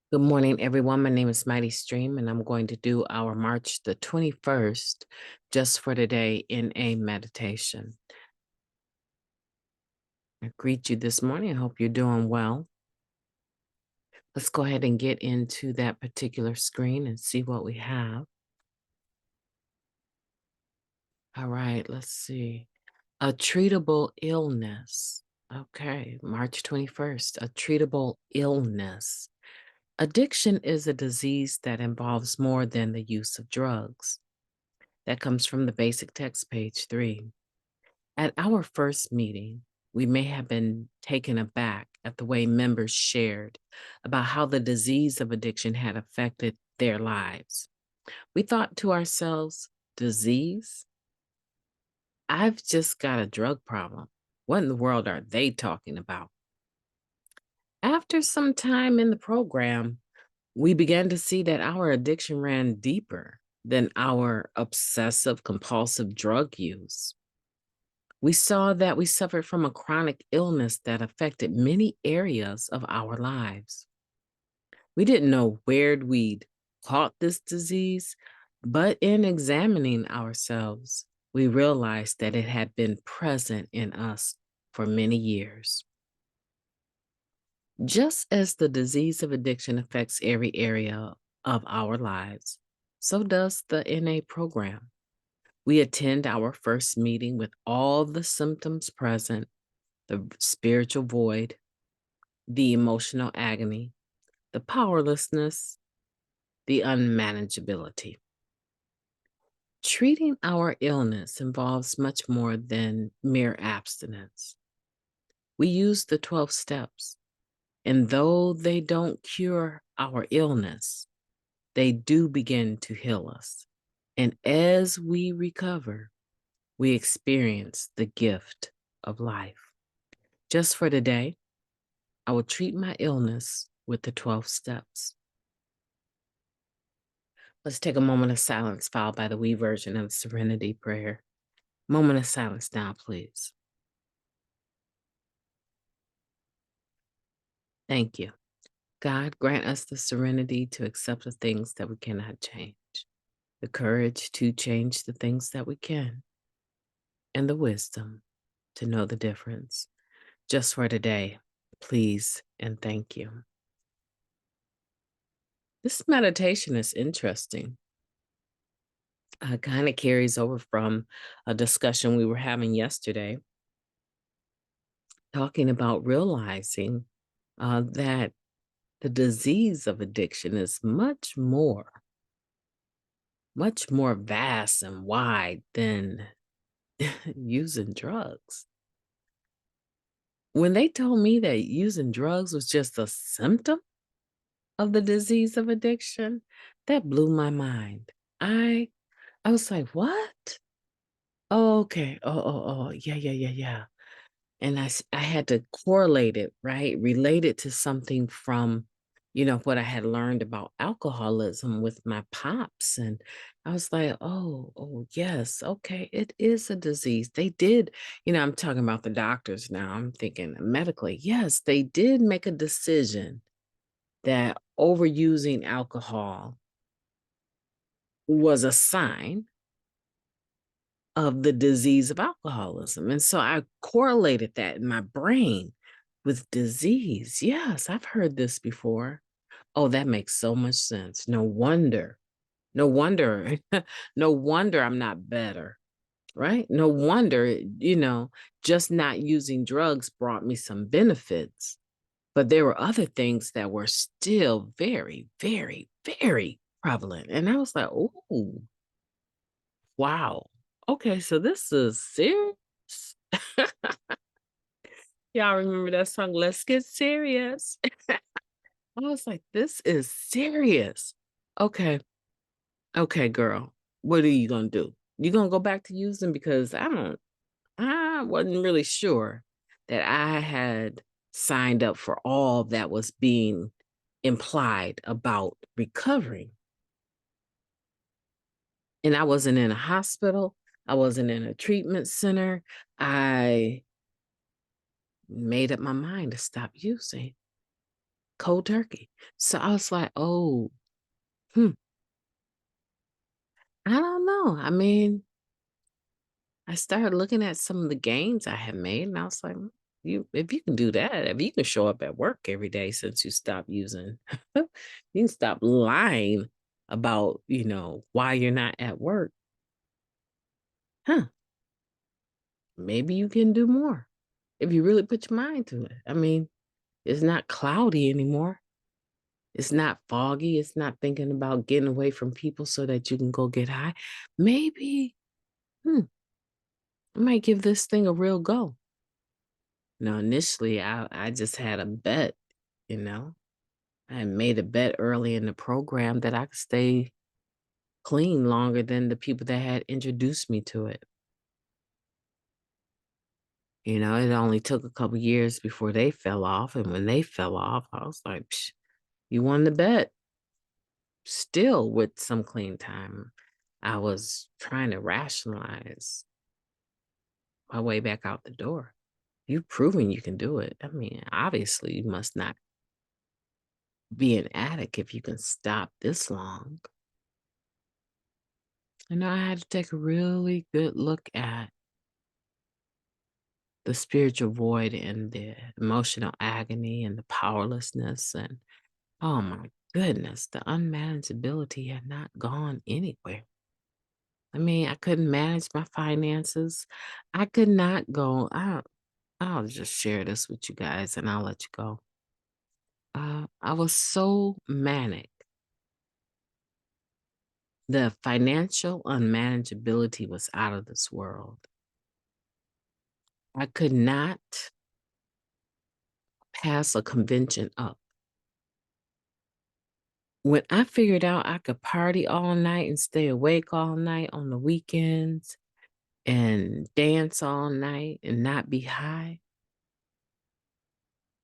Good morning, everyone. My name is Mighty Stream, and I'm going to do our March the 21st just for today in a meditation. I greet you this morning. I hope you're doing well. Let's go ahead and get into that particular screen and see what we have. All right, let's see. A treatable illness. Okay, March 21st, a treatable illness. Addiction is a disease that involves more than the use of drugs. That comes from the basic text, page 3. At our first meeting, we may have been taken aback at the way members shared about how the disease of addiction had affected their lives. We thought to ourselves, disease? I've just got a drug problem. What in the world are they talking about? After some time in the program, we began to see that our addiction ran deeper than our obsessive compulsive drug use. We saw that we suffered from a chronic illness that affected many areas of our lives. We didn't know where we'd caught this disease, but in examining ourselves, we realized that it had been present in us for many years. Just as the disease of addiction affects every area of our lives, so does the NA program. We attend our first meeting with all the symptoms present: the spiritual void, the emotional agony, the powerlessness, the unmanageability. Treating our illness involves much more than mere abstinence. We use the 12 steps, and though they don't cure our illness, they do begin to heal us. And as we recover, we experience the gift of life. Just for today, I will treat my illness with the 12 steps. Let's take a moment of silence, followed by the we version of the Serenity Prayer. Moment of silence now, please. Thank you. God, grant us the serenity to accept the things that we cannot change, the courage to change the things that we can, and the wisdom to know the difference. Just for today, please and thank you. This meditation is interesting. Kind of carries over from a discussion we were having yesterday, talking about realizing that the disease of addiction is much more vast and wide than using drugs. When they told me that using drugs was just a symptom of the disease of addiction, that blew my mind. I was like, what? Oh, okay. Oh, yeah, yeah, yeah, yeah. And I had to correlate it, right? Relate it to something from, what I had learned about alcoholism with my pops. And I was like, oh, yes, okay, it is a disease. They did, I'm talking about the doctors now. I'm thinking medically, yes, they did make a decision that overusing alcohol was a sign of the disease of alcoholism. And so I correlated that in my brain with disease. Yes, I've heard this before. Oh, that makes so much sense. No wonder. No wonder. No wonder I'm not better, right? No wonder, just not using drugs brought me some benefits. But there were other things that were still very, very, very prevalent. And I was like, oh, wow. Okay, so this is serious. Y'all remember that song, Let's Get Serious? I was like, this is serious. Okay. Okay, girl. What are you gonna do? You gonna go back to using? Because I wasn't really sure that I had signed up for all that was being implied about recovering. And I wasn't in a hospital. I wasn't in a treatment center. I made up my mind to stop using. cold turkey. So I was like, oh, hmm, I don't know. I mean, I started looking at some of the gains I had made, and I was like, you if you can do that, if you can show up at work every day since you stopped using, you can stop lying about, why you're not at work. Huh, maybe you can do more if you really put your mind to it. I mean, it's not cloudy anymore. It's not foggy. It's not thinking about getting away from people so that you can go get high. Maybe, hmm, I might give this thing a real go. Initially, I just had a bet, you know. I had made a bet early in the program that I could stay clean longer than the people that had introduced me to it. It only took a couple years before they fell off. And when they fell off, I was like, Psh, you won the bet. Still with some clean time. I was trying to rationalize my way back out the door. You've proven you can do it. I mean, obviously, you must not be an addict if you can stop this long. I had to take a really good look at the spiritual void and the emotional agony and the powerlessness. And oh my goodness, the unmanageability had not gone anywhere. I mean, I couldn't manage my finances. I could not go. I'll just share this with you guys and I'll let you go. I was so manic. The financial unmanageability was out of this world. I could not pass a convention up. When I figured out I could party all night and stay awake all night on the weekends and dance all night and not be high,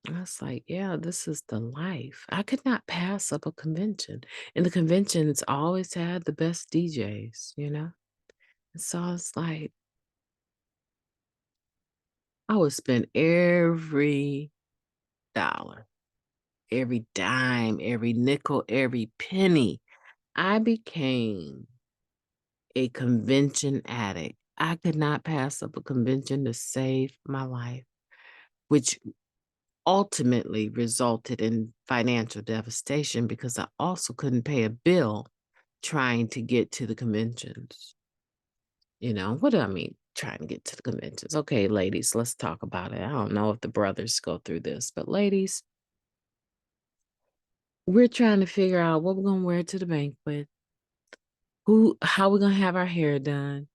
I was like, yeah, this is the life. I could not pass up a convention. And the conventions always had the best DJs. And so I was like, I would spend every dollar, every dime, every nickel, every penny. I became a convention addict. I could not pass up a convention to save my life, which ultimately resulted in financial devastation because I also couldn't pay a bill trying to get to the conventions. What do I mean trying to get to the conventions? Okay, ladies, let's talk about it. I don't know if the brothers go through this, but ladies, we're trying to figure out what we're going to wear to the banquet, how we're going to have our hair done,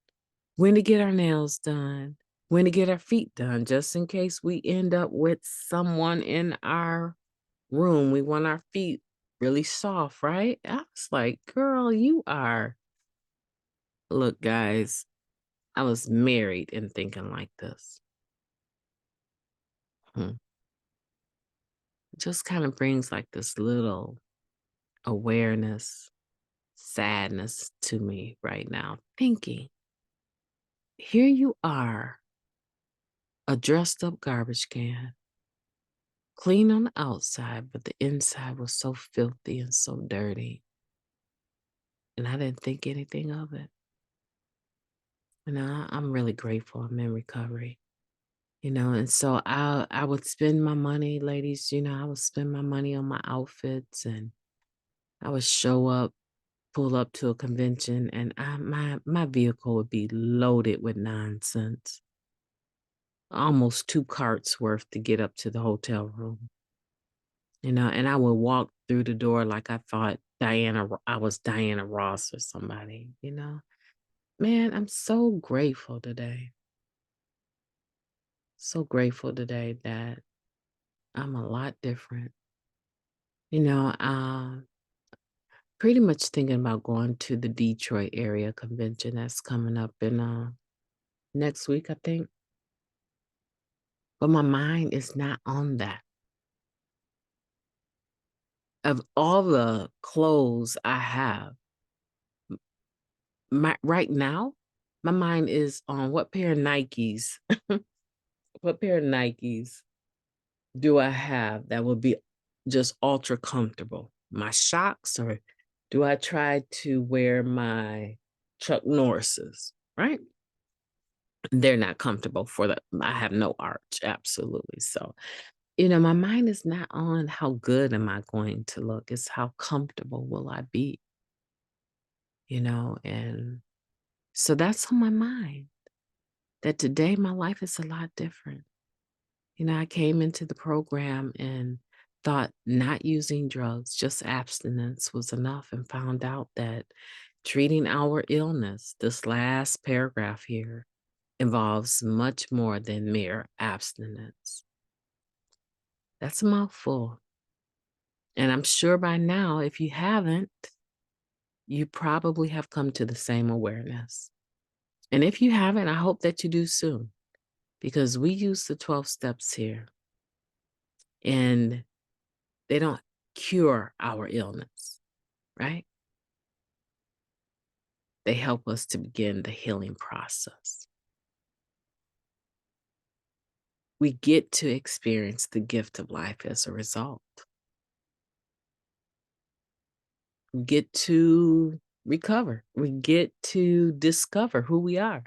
when to get our nails done, when to get our feet done, just in case we end up with someone in our room. We want our feet really soft, right? I was like, girl, you are. Look, guys, I was married and thinking like this. Hmm. It just kind of brings like this little awareness, sadness to me right now, thinking, here you are, a dressed up garbage can, clean on the outside, but the inside was so filthy and so dirty. And I didn't think anything of it. I'm really grateful I'm in recovery. And so I would spend my money, ladies, I would spend my money on my outfits and I would show up, pull up to a convention and my vehicle would be loaded with nonsense. Almost 2 carts worth to get up to the hotel room. And I would walk through the door like I thought I was Diana Ross or somebody. Man, I'm so grateful today. So grateful today that I'm a lot different. Pretty much thinking about going to the Detroit area convention that's coming up in next week, I think. But my mind is not on that. Of all the clothes I have, right now, my mind is on what pair of Nikes, what pair of Nikes do I have that would be just ultra comfortable? My shocks, or do I try to wear my Chuck Norris's, right? They're not comfortable for the I have no arch, absolutely. So, my mind is not on how good am I going to look, it's how comfortable will I be, and so that's on my mind, that today my life is a lot different. I came into the program and thought not using drugs, just abstinence was enough, and found out that treating our illness, this last paragraph here, involves much more than mere abstinence. That's a mouthful. And I'm sure by now, if you haven't, you probably have come to the same awareness. And if you haven't, I hope that you do soon, because we use the 12 steps here, and they don't cure our illness, right? They help us to begin the healing process. We get to experience the gift of life as a result. We get to recover. We get to discover who we are.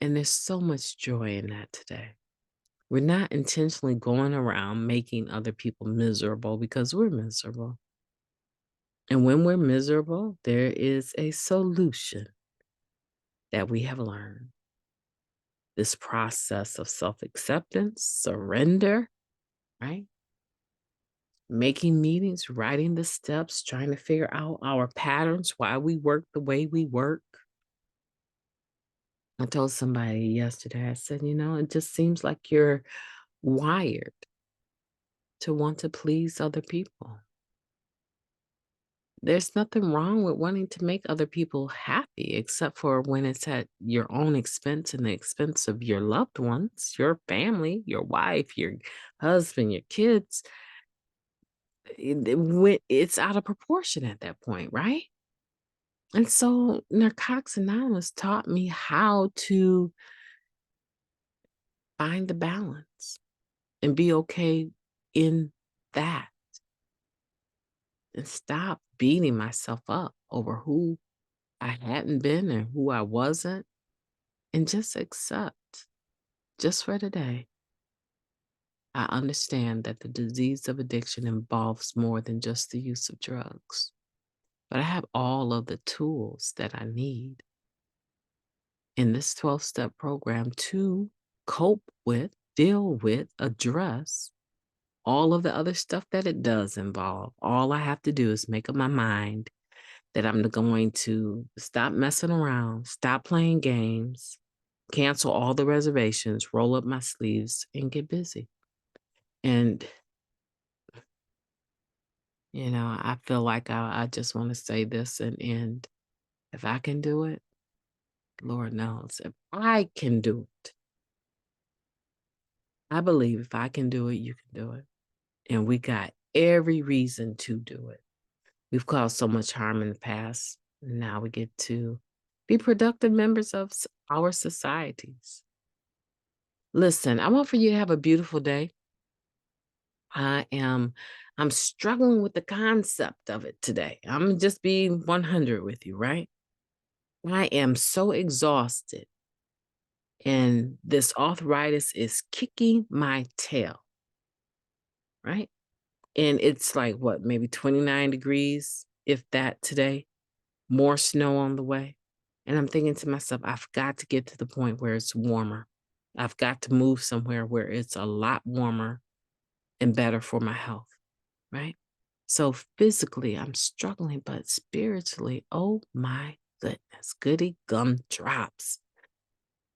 And there's so much joy in that today. We're not intentionally going around making other people miserable because we're miserable. And when we're miserable, there is a solution that we have learned. This process of self acceptance, surrender, right? Making meetings, writing the steps, trying to figure out our patterns, why we work the way we work. I told somebody yesterday, I said, it just seems like you're wired to want to please other people. There's nothing wrong with wanting to make other people happy, except for when it's at your own expense and the expense of your loved ones, your family, your wife, your husband, your kids. It's out of proportion at that point, right? And so Narcotics Anonymous taught me how to find the balance and be okay in that, and stop beating myself up over who I hadn't been and who I wasn't, and just accept, just for today. I understand that the disease of addiction involves more than just the use of drugs, but I have all of the tools that I need in this 12-step program to cope with, deal with, address all of the other stuff that it does involve. All I have to do is make up my mind that I'm going to stop messing around, stop playing games, cancel all the reservations, roll up my sleeves, and get busy. And, I feel like I just want to say this and end. If I can do it, Lord knows. If I can do it, I believe if I can do it, you can do it. And we got every reason to do it. We've caused so much harm in the past. Now we get to be productive members of our societies. Listen, I want for you to have a beautiful day. I'm struggling with the concept of it today. I'm just being 100 with you, right? I am so exhausted, and this arthritis is kicking my tail, right? And it's like what, maybe 29 degrees, if that today, more snow on the way. And I'm thinking to myself, I've got to get to the point where it's warmer. I've got to move somewhere where it's a lot warmer and better for my health, right? So physically, I'm struggling, but spiritually, oh my goodness, goody gumdrops.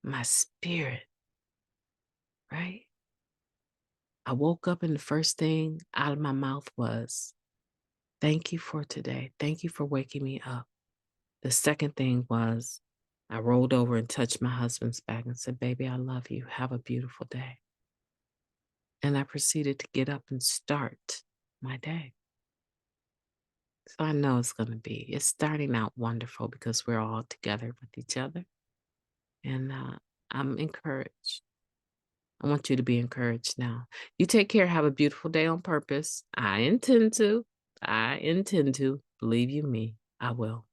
My spirit, right? I woke up and the first thing out of my mouth was, thank you for today. Thank you for waking me up. The second thing was, I rolled over and touched my husband's back and said, baby, I love you. Have a beautiful day. And I proceeded to get up and start my day. So I know it's starting out wonderful because we're all together with each other. And I'm encouraged. I want you to be encouraged now. You take care. Have a beautiful day on purpose. I intend to. I intend to. Believe you me, I will.